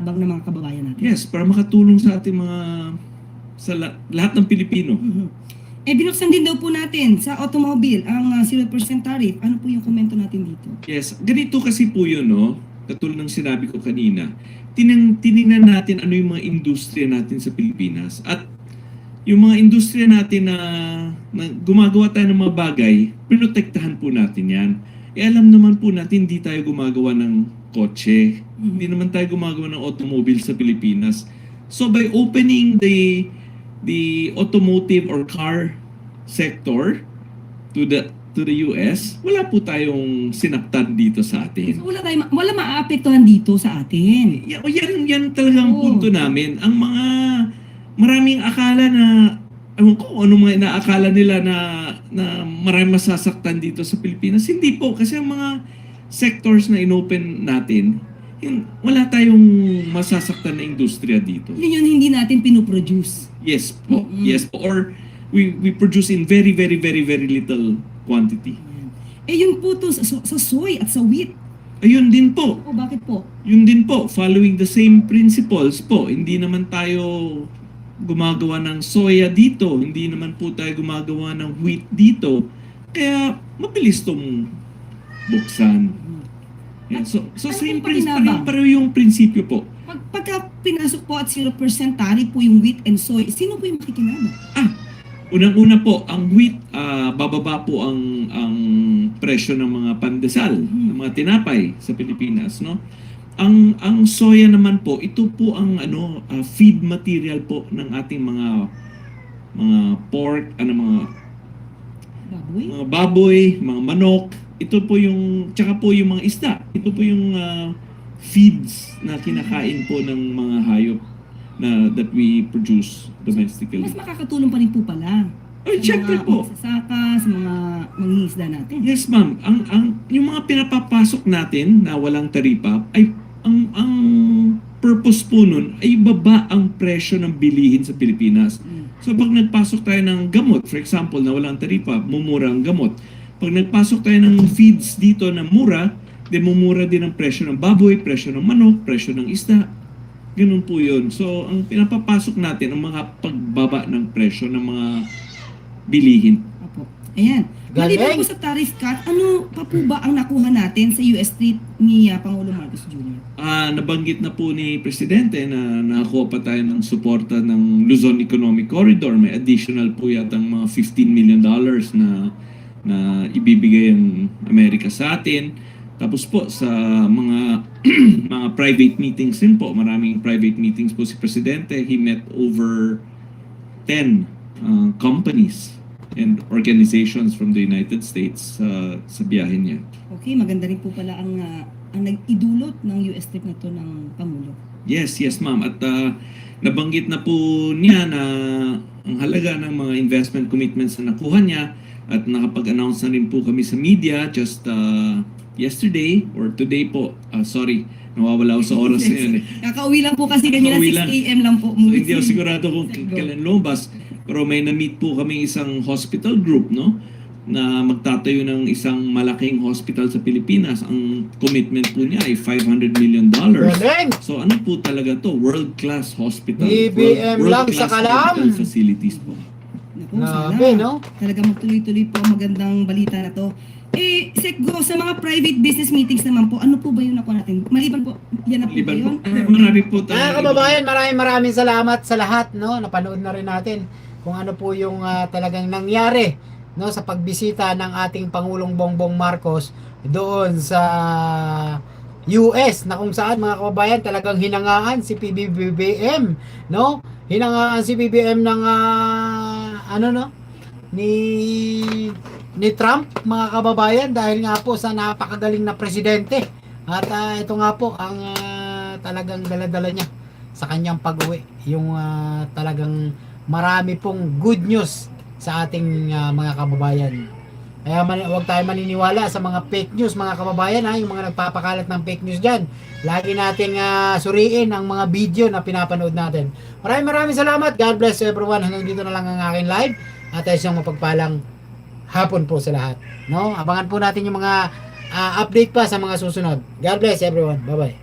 bang ng mga kababayan natin. Yes, para makatulong sa ating mga sa lahat ng Pilipino. Binuksan din daw po natin sa automobile ang 0% tariff. Ano po yung komento natin dito? Yes, ganito kasi po yun, no? Katulad ng sinabi ko kanina, tinignan natin ano yung mga industriya natin sa Pilipinas. At yung mga industriya natin na gumagawa tayo ng mga bagay, pinotektahan po natin yan. Alam naman po natin, hindi tayo gumagawa ng kotse. Hindi naman tayo gumagawa ng automobile sa Pilipinas. So by opening the automotive or car sector to the US, wala po tayong sinaktan dito sa atin. So wala maaapektuhan dito sa atin. Yan talagang punto namin. Ang maraming akala na ewan ko ano mga inaakala nila na maraming masasaktan dito sa Pilipinas. Hindi po, kasi ang mga sectors na inopen natin, wala tayong masasaktan na industriya dito. Yun hindi natin pinoproduce. Yes po. Yes po. Or we produce in very, very, very, very little quantity. Yun po to sa soy at sa wheat. Ayun din po. O bakit po? Yun din po. Following the same principles po. Hindi naman tayo gumagawa ng soya dito. Hindi naman po tayo gumagawa ng wheat dito. Kaya mabilis tong buksan. Yeah, so same principle, pareho yung prinsipyo po. Pagka pinasok po at 0% tariff po yung wheat and soy, sino po yung makikinabang? Unang-una po, ang wheat, bababa po ang presyo ng mga pandesal, ng mga tinapay sa Pilipinas, no? Ang soya naman po, ito po ang feed material po ng ating mga pork, mga baboy, mga manok. Ito po yung, tsaka po yung mga isda. Ito po yung feeds na kinakain po ng mga hayop that we produce domestically. Mas makakatulong pa rin po pala. Ay, syempre po. Sa magsasaka, sa mga mangingisda natin. Yes, ma'am. Yung mga pinapapasok natin na walang taripa, ay ang purpose po nun ay baba ang presyo ng bilihin sa Pilipinas. So pag nagpasok tayo ng gamot, for example, na walang taripa, mumura ang gamot. Pag nagpasok tayo ng feeds dito na mura, mumura din ang presyo ng baboy, presyo ng manok, presyo ng isda. Ganun po yun. So, ang pinapapasok natin, ang mga pagbaba ng presyo ng mga bilihin. Opo. Ayan. Maliban po sa tariff cut, ano pa po ba ang nakuha natin sa US trip ni Pangulong Marcos Jr.? Nabanggit na po ni Presidente na nakakuha pa tayo ng suporta ng Luzon Economic Corridor. May additional po yatang mga $15 million na ibibigay ang Amerika sa atin. Tapos po sa mga mga private meetings din po, maraming private meetings po si Presidente. He met over 10 companies and organizations from the United States sa biyahe niya. Okay, maganda rin po pala ang nag-idulot ng US trip na to ng Pangulo. Yes, ma'am. At nabanggit na po niya na ang halaga ng mga investment commitments na nakuha niya, at nakapag-announce na rin po kami sa media just yesterday or today po. Sorry, nawawala ako sa oras na yun. Kakauwi lang po kasi kanina 6 a.m. lang po. So, hindi ako sigurado kung kailan lumabas. Pero may na-meet po kami isang hospital group, no? Na magtatayo ng isang malaking hospital sa Pilipinas. Ang commitment po niya ay $500 million. So ano po talaga to? World-class hospital. BBM lang sa kalam. Facilities po. Nabe, no? Talagang magtuloy-tuloy po ang magandang balita na to. Sekgo, sa mga private business meetings naman po, ano po ba yung nakuha natin? Maliban po, yan na po ba yun? Marami po tayo. Kababayan, maraming salamat sa lahat, no? Napanood na rin natin kung ano po yung talagang nangyari, no, sa pagbisita ng ating Pangulong Bongbong Marcos doon sa US, na kung saan mga kababayan talagang hinangaan si PBBM, no? Hinangaan si BBM ng ni Trump, mga kababayan, dahil nga po sa napakagaling na presidente. At ito nga po ang talagang daladala niya sa kanyang pag-uwi, yung talagang marami pong good news sa ating mga kababayan. Kaya huwag tayo maniniwala sa mga fake news, mga kababayan, yung mga nagpapakalat ng fake news dyan. Lagi nating suriin ang mga video na pinapanood natin. Maraming salamat. God bless everyone. Hanggang dito na lang ang aking live. At isang mapagpalang hapon po sa lahat. No? Abangan po natin yung mga update pa sa mga susunod. God bless everyone. Bye-bye.